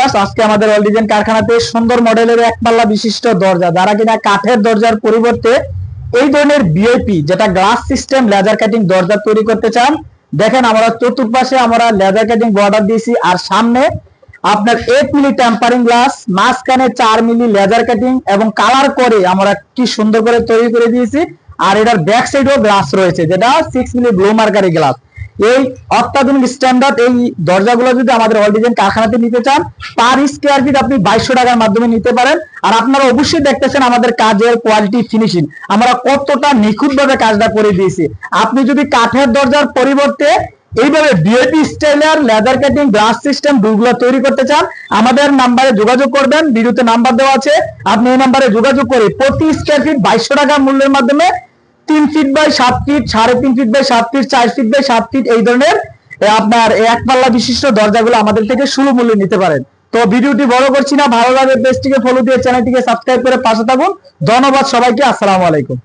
Viewers, আজকে আমাদের all design কারখানাতে সুন্দর মডেলের এক পাল্লা বিশিষ্ট দরজা, যারা কিনা কাঠের দরজার পরিবর্তে এই ধরনের বিআইপি যেটা গ্লাস সিস্টেম লেজার কাটিং দরজা তৈরি করতে চান। দেখেন আমরা চতুর্পাশে আমরা লেজার কাটিং বর্ডার দিয়েছি, আর সামনে আপনার 8 মিলি টেম্পারিং গ্লাস, মাঝখানে 4 মিলি লেজার কাটিং এবং কালার করে আমরা কি সুন্দর করে তৈরি করে দিয়েছি। আর এটার ব্যাক সাইডেও গ্লাস রয়েছে, যেটা 6 মিলি ব্লু মার্কারি গ্লাস। এই অত্যাধুনিক স্ট্যান্ডার্ড এই দরজাগুলো যদি আমাদের অল ডিজাইন কারখানাতে নিতে চান, পার স্কয়ার ফিট আপনি 2200 টাকার মাধ্যমে নিতে পারেন। আর আপনারা অবশ্যই দেখতেছেন আমাদের কাজের কোয়ালিটি, ফিনিশিং আমরা কতটা নিখুঁতভাবে কাজটা করে দিয়েছি। আপনি যদি কাঠের দরজার পরিবর্তে এইভাবে BIP styler leather cutting glass system ডোরগুলো তৈরি করতে চান, আমাদের নাম্বারে যোগাযোগ করবেন। ভিডিওতে নাম্বার দেওয়া আছে, আপনি এই নাম্বারে যোগাযোগ করে প্রতি স্কয়ার ফিট 2200 টাকা মূল্যের মাধ্যমে 3 feet by 7 feet, 3.5 feet by 7 feet, 4 feet by 7 feet এই ধরনের আপনার এক পাল্লা বিশিষ্ট দরজাগুলো আমাদের থেকে সুলভ মূল্যে নিতে পারেন। তো ভিডিওটি বড় করছি না, ভালো লাগে পেজটিকে ফলো দিয়ে চ্যানেলটিকে সাবস্ক্রাইব করে পাশে থাকুন। ধন্যবাদ সবাইকে, আসসালামু আলাইকুম।